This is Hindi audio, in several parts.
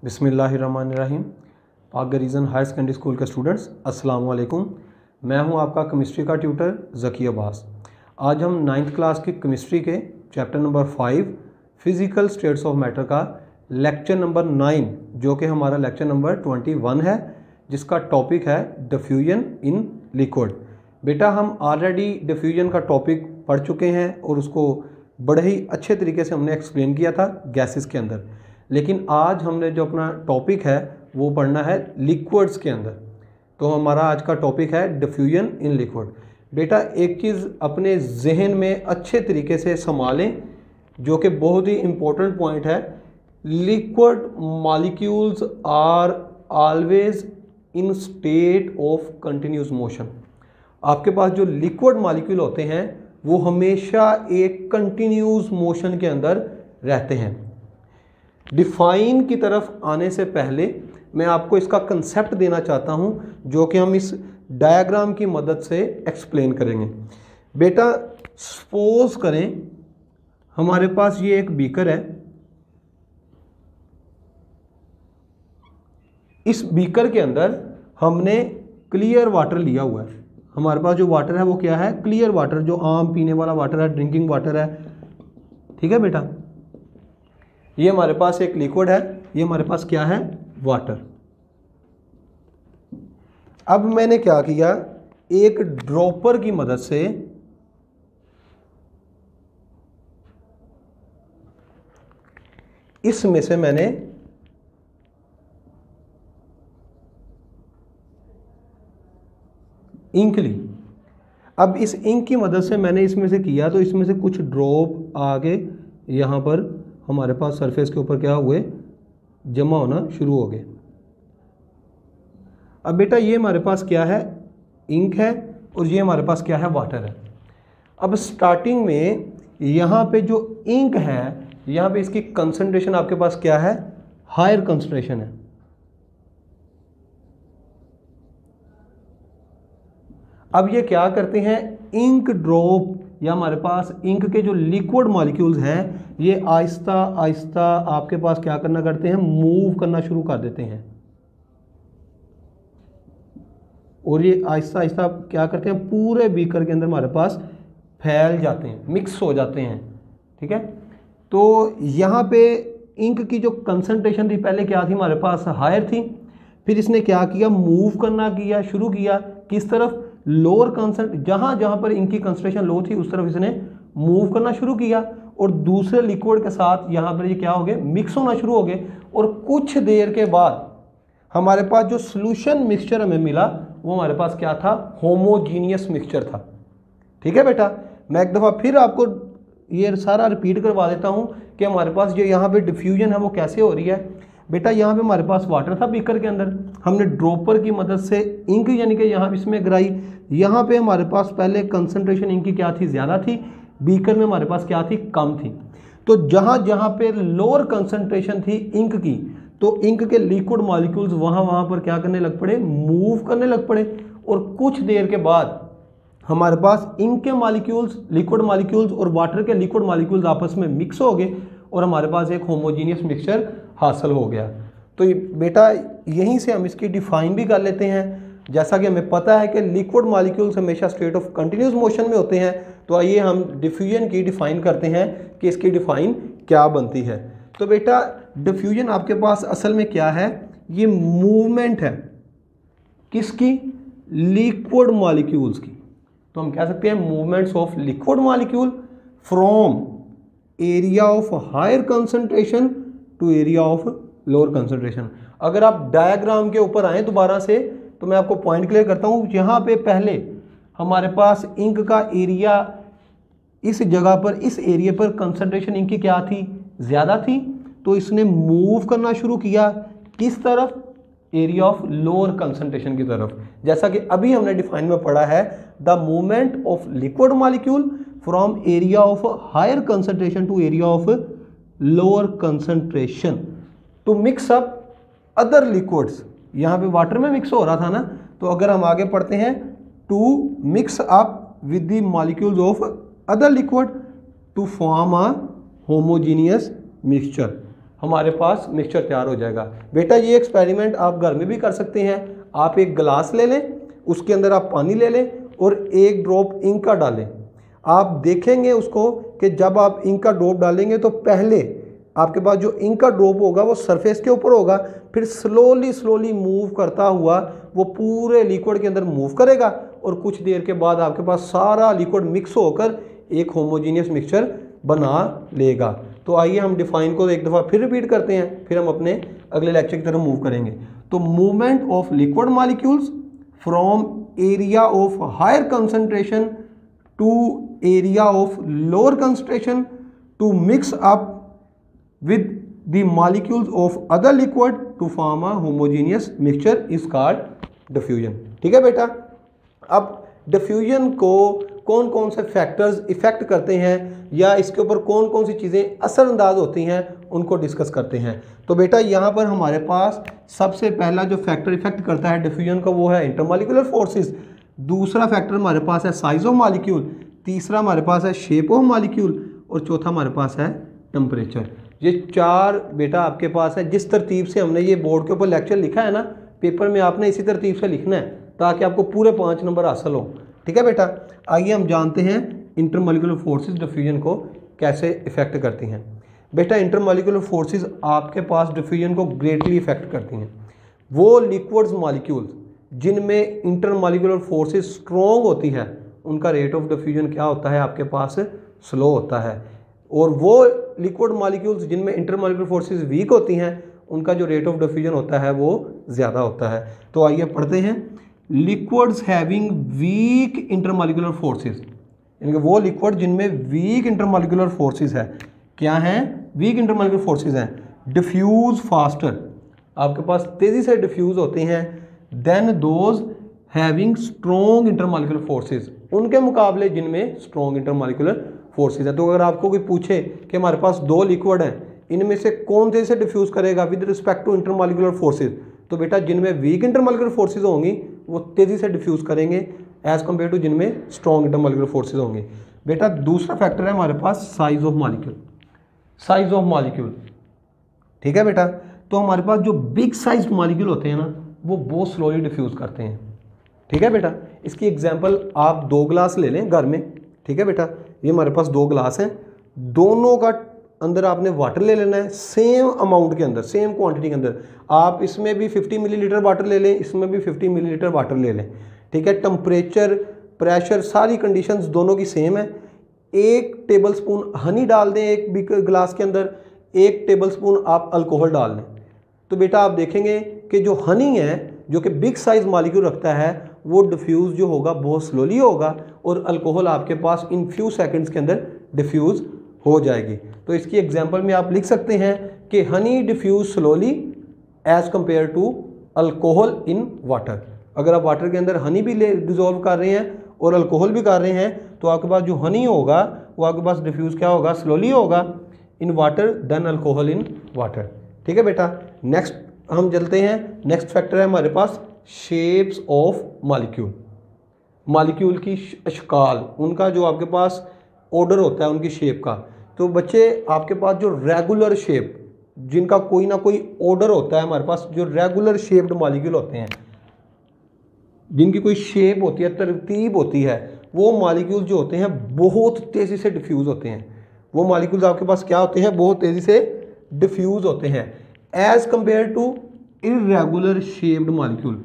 बिस्मिल्लाहिर्रहमानिर्रहीम। पाक गरीजन हायर सेकेंडरी स्कूल के स्टूडेंट्स, अस्सलाम वालेकुम। मैं हूं आपका केमिस्ट्री का ट्यूटर ज़की अब्बास। आज हम 9th क्लास की केमिस्ट्री के chapter number 5 physical states of matter का लेक्चर नंबर 9, जो कि हमारा लेक्चर नंबर 21 है, जिसका टॉपिक है डिफ्यूजन इन लिक्विड। बेटा, हम ऑलरेडी डिफ्यूजन का टॉपिक पढ़ चुके हैं और उसको बड़े ही अच्छे तरीके से हमने एक्सप्लेन किया था गैसेस के अंदर। लेकिन आज हमने जो अपना टॉपिक है वो पढ़ना है लिक्विड्स के अंदर। तो हमारा आज का टॉपिक है डिफ्यूजन इन लिक्विड। बेटा, एक चीज़ अपने जहन में अच्छे तरीके से संभालें, जो कि बहुत ही इम्पोर्टेंट पॉइंट है। Liquid molecules are always in state of continuous motion. आपके पास जो लिक्विड मॉलिक्यूल होते हैं वो हमेशा एक कंटिन्यूस मोशन के अंदर रहते हैं। डिफाइन की तरफ आने से पहले मैं आपको इसका कंसेप्ट देना चाहता हूं, जो कि हम इस डायग्राम की मदद से एक्सप्लेन करेंगे। बेटा, सपोज करें हमारे पास ये एक बीकर है। इस बीकर के अंदर हमने क्लियर वाटर लिया हुआ है। हमारे पास जो वाटर है वो क्या है? क्लियर वाटर, जो आम पीने वाला वाटर है, ड्रिंकिंग वाटर है। ठीक है बेटा, ये हमारे पास एक लिक्विड है, ये हमारे पास क्या है? वाटर। अब मैंने क्या किया, एक ड्रॉपर की मदद से इसमें से मैंने इंक ली। अब इस इंक की मदद से मैंने इसमें से किया, तो इसमें से कुछ ड्रॉप आगे यहां पर हमारे पास सरफेस के ऊपर क्या हुए? जमा होना शुरू हो गए। अब बेटा, ये हमारे पास क्या है? इंक है, और ये हमारे पास क्या है? वाटर है। अब स्टार्टिंग में यहाँ पे जो इंक है, यहाँ पे इसकी कंसंट्रेशन आपके पास क्या है? हायर कंसंट्रेशन है। अब ये क्या करते हैं? इंक ड्रॉप या हमारे पास इंक के जो लिक्विड मॉलिक्यूल्स हैं, ये आहिस्ता आहिस्ता आपके पास क्या करना करते हैं? मूव करना शुरू कर देते हैं। और ये आहिस्ता आहिस्ता क्या करते हैं? पूरे बीकर के अंदर हमारे पास फैल जाते हैं, मिक्स हो जाते हैं। ठीक है, तो यहाँ पे इंक की जो कंसंट्रेशन थी पहले क्या थी? हमारे पास हायर थी। फिर इसने क्या किया? मूव करना शुरू किया। किस तरफ? लोअर कंसंट्रेशन, जहाँ जहाँ पर इंक की कंसंट्रेशन लो थी उस तरफ इसने मूव करना शुरू किया, और दूसरे लिक्विड के साथ यहाँ पर ये क्या हो गए? मिक्स होना शुरू हो गए। और कुछ देर के बाद हमारे पास जो सोल्यूशन मिक्सचर हमें मिला वो हमारे पास क्या था? होमोजीनियस मिक्सचर था। ठीक है बेटा, मैं एक दफ़ा फिर आपको ये सारा रिपीट करवा देता हूँ कि हमारे पास जो यहाँ पे डिफ्यूजन है वो कैसे हो रही है। बेटा, यहाँ पे हमारे पास वाटर था बीकर के अंदर, हमने ड्रॉपर की मदद से इंक यानी कि यहाँ इसमें गिराई। यहाँ पे हमारे पास पहले कंसंट्रेशन इंक की क्या थी? ज़्यादा थी। बीकर में हमारे पास क्या थी? कम थी। तो जहाँ जहाँ पे लोअर कंसंट्रेशन थी इंक की, तो इंक के लिक्विड मॉलिक्यूल्स वहाँ पर क्या करने लग पड़े? मूव करने लग पड़े। और कुछ देर के बाद हमारे पास इंक के मॉलिक्यूल्स, लिक्विड मॉलिक्यूल्स और वाटर के लिक्विड मॉलिक्यूल्स आपस में मिक्स हो गए, और हमारे पास एक होमोजीनियस मिक्सचर हासिल हो गया। तो बेटा, यहीं से हम इसकी डिफाइन भी कर लेते हैं। जैसा कि हमें पता है कि लिक्विड मॉलिक्यूल्स हमेशा स्टेट ऑफ कंटिन्यूस मोशन में होते हैं, तो आइए हम डिफ्यूजन की डिफाइन करते हैं कि इसकी डिफाइन क्या बनती है। तो बेटा, डिफ्यूजन आपके पास असल में क्या है? ये मूवमेंट है। किसकी? लिक्विड मॉलिक्यूल्स की। तो हम कह सकते हैं movements of liquid molecule from area of higher concentration to area of lower concentration. अगर आप डायग्राम के ऊपर आए दोबारा से, तो मैं आपको पॉइंट क्लियर करता हूँ। यहाँ पे पहले हमारे पास इंक का एरिया, इस जगह पर, इस एरिया पर कंसंट्रेशन इंक की क्या थी? ज़्यादा थी। तो इसने मूव करना शुरू किया। किस तरफ? एरिया ऑफ लोअर कंसंट्रेशन की तरफ। जैसा कि अभी हमने डिफाइन में पढ़ा है, the movement of liquid molecule from area of higher concentration to area of lower concentration to mix up other liquids. यहाँ पे वाटर में मिक्स हो रहा था ना, तो अगर हम आगे पढ़ते हैं, to mix up with the molecules of other liquid to form a homogeneous mixture. हमारे पास मिक्सचर तैयार हो जाएगा। बेटा ये एक्सपेरिमेंट आप घर में भी कर सकते हैं। आप एक गिलास ले लें, उसके अंदर आप पानी ले लें और 1 ड्रॉप इंक का डालें। आप देखेंगे उसको कि जब आप इंक का ड्रॉप डालेंगे तो पहले आपके पास जो इंक का ड्रॉप होगा वो सरफेस के ऊपर होगा, फिर स्लोली मूव करता हुआ वो पूरे लिक्विड के अंदर मूव करेगा और कुछ देर के बाद आपके पास सारा लिक्विड मिक्स होकर एक होमोजीनियस मिक्सचर बना लेगा। तो आइए हम डिफाइन को एक दफ़ा फिर रिपीट करते हैं, फिर हम अपने अगले लेक्चर की तरफ मूव करेंगे। तो movement of liquid molecules from area of higher concentration to area of lower concentration to mix up with the molecules of other liquid to form a homogeneous mixture is called diffusion। ठीक है बेटा। अब डिफ्यूजन को कौन कौन से फैक्टर्स इफेक्ट करते हैं या इसके ऊपर कौन कौन सी चीज़ें असरअंदाज होती हैं उनको डिस्कस करते हैं। तो बेटा यहाँ पर हमारे पास सबसे पहला जो फैक्टर इफेक्ट करता है डिफ्यूजन का वो है इंटरमॉलिक्यूलर फोर्सेस। दूसरा फैक्टर हमारे पास है साइज ऑफ मॉलिक्यूल, तीसरा हमारे पास है शेप ऑफ मॉलिक्यूल और चौथा हमारे पास है टेम्परेचर। ये 4 बेटा आपके पास है। जिस तरतीब से हमने ये बोर्ड के ऊपर लेक्चर लिखा है ना, पेपर में आपने इसी तरतीब से लिखना है ताकि आपको पूरे 5 नंबर हासिल हो। ठीक है बेटा। आइए हम जानते हैं इंटरमॉलिक्यूलर फोर्सेस डिफ्यूजन को कैसे इफेक्ट करती हैं। बेटा इंटरमॉलिक्यूलर फोर्सेस आपके पास डिफ्यूजन को ग्रेटली इफेक्ट करती हैं। वो लिक्विड्स मॉलिक्यूल्स जिनमें इंटरमॉलिक्यूलर फोर्सेस स्ट्रॉन्ग होती है उनका रेट ऑफ डिफ्यूजन क्या होता है, आपके पास स्लो होता है। और वो लिक्विड मॉलिक्यूल्स जिनमें इंटरमॉलिक्यूलर फोर्सेस वीक होती हैं उनका जो रेट ऑफ डिफ्यूजन होता है वो ज़्यादा होता है। तो आइए पढ़ते हैं। Liquids having weak intermolecular forces, यानी कि वो लिक्विड जिनमें वीक इंटरमॉलिक्यूलर फोर्सेस है, क्या हैं? वीक इंटरमॉलिक्यूलर फोर्सेस हैं। डिफ्यूज फास्टर, आपके पास तेज़ी से डिफ्यूज़ होते हैं than those having strong intermolecular forces, उनके मुकाबले जिनमें स्ट्रॉन्ग इंटरमॉलिक्यूलर फोर्सेस है। तो अगर आपको कोई पूछे कि हमारे पास 2 लिक्विड हैं, इनमें से कौन तेज़ी से डिफ्यूज़ करेगा with respect to intermolecular forces, तो बेटा जिनमें वीक इंटरमॉलिक्यूलर फोर्सेस होंगी वो तेज़ी से डिफ्यूज़ करेंगे एज कम्पेयर टू जिनमें स्ट्रॉन्ग इंटरमॉलिक्यूलर फोर्सेस होंगे। बेटा दूसरा फैक्टर है हमारे पास size of molecule. Size of molecule, ठीक है बेटा। तो हमारे पास जो बिग साइज मॉलिक्यूल होते हैं ना वो बहुत स्लोली डिफ्यूज़ करते हैं। ठीक है बेटा। इसकी एग्जांपल आप 2 गिलास ले लें घर में। ठीक है बेटा। ये हमारे पास 2 गिलास हैं, दोनों का अंदर आपने वाटर ले लेना है सेम अमाउंट के अंदर, सेम क्वांटिटी के अंदर। आप इसमें भी 50 मिलीलीटर वाटर ले लें, इसमें भी 50 मिलीलीटर वाटर ले लें। ठीक है। टेम्परेचर, प्रेशर, सारी कंडीशंस दोनों की सेम है। 1 टेबलस्पून हनी डाल दें एक बिग गिलास के अंदर, 1 टेबलस्पून आप अल्कोहल डाल लें। तो बेटा आप देखेंगे कि जो हनी है जो कि बिग साइज मॉलिक्यूल रखता है वो डिफ्यूज़ जो होगा बहुत स्लोली होगा और अल्कोहल आपके पास इन फ्यू सेकंड्स के अंदर डिफ्यूज़ हो जाएगी। तो इसकी एग्जांपल में आप लिख सकते हैं कि honey diffuse slowly as compared to alcohol in water. अगर आप वाटर के अंदर हनी भी डिजोल्व कर रहे हैं और अल्कोहल भी कर रहे हैं तो आपके पास जो हनी होगा वो आपके पास डिफ्यूज़ क्या होगा, स्लोली होगा in water than alcohol in water. ठीक है बेटा। नेक्स्ट हम चलते हैं। नेक्स्ट फैक्टर है हमारे पास शेप्स ऑफ मॉलिक्यूल। मॉलिक्यूल की अशकाल, उनका जो आपके पास ऑर्डर होता है उनकी शेप का। तो बच्चे आपके पास जो रेगुलर शेप जिनका कोई ना कोई ऑर्डर होता है हमारे पास, जो रेगुलर शेप्ड मॉलिक्यूल होते हैं जिनकी कोई शेप होती है, तरतीब होती है, वो मॉलिक्यूल जो होते हैं बहुत तेज़ी से डिफ्यूज़ होते हैं। वो मॉलिक्यूल्स आपके पास क्या होते हैं, बहुत तेज़ी से डिफ्यूज़ होते हैं as compared to irregular shaped molecule,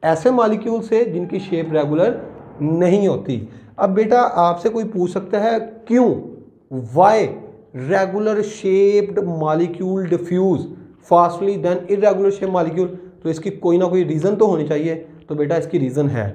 ऐसे मॉलिक्यूल से जिनकी शेप रेगुलर नहीं होती। अब बेटा आपसे कोई पूछ सकता है क्यों, why regular shaped molecule diffuse fastly than irregular shape molecule, तो इसकी कोई ना कोई रीज़न तो होनी चाहिए। तो बेटा इसकी रीज़न है,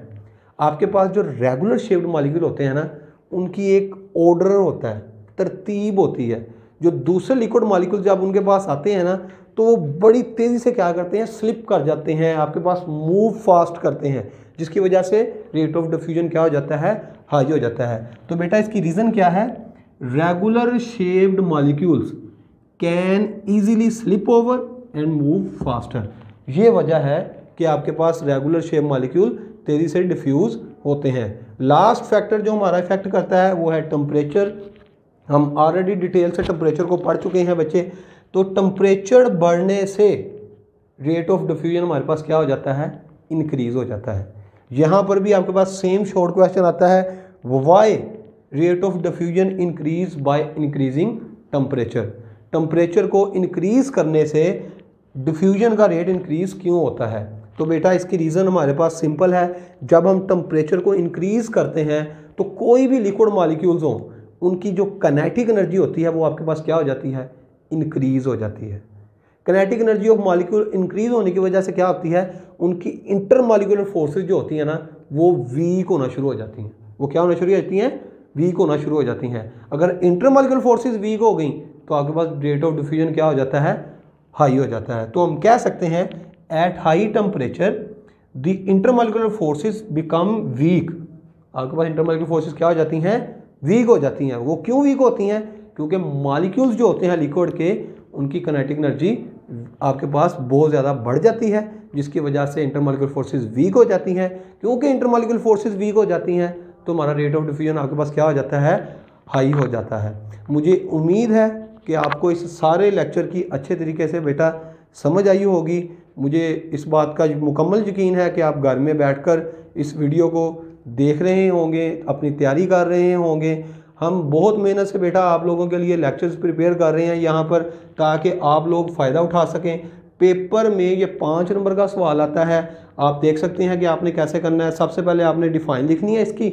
आपके पास जो रेगुलर शेप्ड मॉलिक्यूल होते हैं ना उनकी एक ऑर्डर होता है, तरतीब होती है। जो दूसरे लिक्विड मॉलिक्यूल जब उनके पास आते हैं ना तो वो बड़ी तेज़ी से क्या करते हैं, स्लिप कर जाते हैं, आपके पास मूव फास्ट करते हैं, जिसकी वजह से रेट ऑफ डिफ्यूजन क्या हो जाता है, हाई हो जाता है। तो बेटा इसकी रीज़न क्या है, regular shaped molecules can easily slip over and move faster. ये वजह है कि आपके पास रेगुलर शेप मॉलिक्यूल तेज़ी से डिफ्यूज़ होते हैं। लास्ट फैक्टर जो हमारा इफेक्ट करता है वो है टेम्परेचर। हम ऑलरेडी डिटेल से टेम्परेचर को पढ़ चुके हैं बच्चे। तो टेम्परेचर बढ़ने से रेट ऑफ डिफ्यूजन हमारे पास क्या हो जाता है, इंक्रीज हो जाता है। यहाँ पर भी आपके पास सेम शॉर्ट क्वेश्चन आता है, why rate of diffusion increase by increasing temperature. Temperature को इंक्रीज करने से डिफ्यूजन का रेट इंक्रीज क्यों होता है। तो बेटा इसकी रीज़न हमारे पास सिंपल है, जब हम टेम्परेचर को इंक्रीज करते हैं तो कोई भी लिक्विड मॉलिक्यूल्स हों उनकी जो काइनेटिक एनर्जी होती है वो आपके पास क्या हो जाती है, इंक्रीज हो जाती है। Kinetic energy of molecule increase होने की वजह से क्या होती है, उनकी इंटरमॉलिक्यूलर फोर्सेज जो होती हैं ना वो वीक होना शुरू हो जाती हैं। वो क्या होना शुरू हो जाती हैं, वीक होना शुरू हो जाती हैं। अगर इंटरमॉलिक्यूलर फोर्सेज वीक हो गई तो आपके पास रेट ऑफ डिफ्यूजन क्या हो जाता है, हाई हो जाता है। तो हम कह सकते हैं at high temperature the intermolecular forces become weak. आपके पास इंटरमॉलिक्यूलर फोर्सेज क्या हो जाती हैं, वीक हो जाती हैं। वो क्यों वीक होती हैं, क्योंकि मॉलिक्यूल्स जो होते हैं लिक्विड के उनकी काइनेटिक एनर्जी आपके पास बहुत ज़्यादा बढ़ जाती है, जिसकी वजह से इंटरमॉलिक्यूलर फोर्सेज वीक हो जाती हैं। क्योंकि इंटरमॉलिक्यूलर फोर्सेज वीक हो जाती हैं तो हमारा रेट ऑफ डिफ्यूजन आपके पास क्या हो जाता है, हाई हो जाता है। मुझे उम्मीद है कि आपको इस सारे लेक्चर की अच्छे तरीके से बेटा समझ आई होगी। मुझे इस बात का मुकम्मल यकीन है कि आप घर में बैठकर इस वीडियो को देख रहे होंगे, अपनी तैयारी कर रहे होंगे। हम बहुत मेहनत से बेटा आप लोगों के लिए लेक्चर्स प्रिपेयर कर रहे हैं यहाँ पर, ताकि आप लोग फ़ायदा उठा सकें। पेपर में ये 5 नंबर का सवाल आता है, आप देख सकते हैं कि आपने कैसे करना है। सबसे पहले आपने डिफ़ाइन लिखनी है इसकी,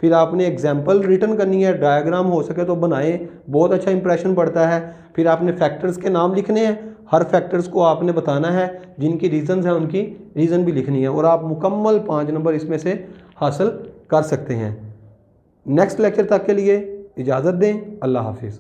फिर आपने एग्जाम्पल रिटन करनी है, डायग्राम हो सके तो बनाएं, बहुत अच्छा इंप्रेशन पड़ता है। फिर आपने फैक्टर्स के नाम लिखने हैं, हर फैक्टर्स को आपने बताना है, जिनकी रीज़न्स हैं उनकी रीज़न भी लिखनी है, और आप मुकम्मल 5 नंबर इसमें से हासिल कर सकते हैं। नेक्स्ट लेक्चर तक के लिए इजाज़त दें। अल्लाह हाफिज़।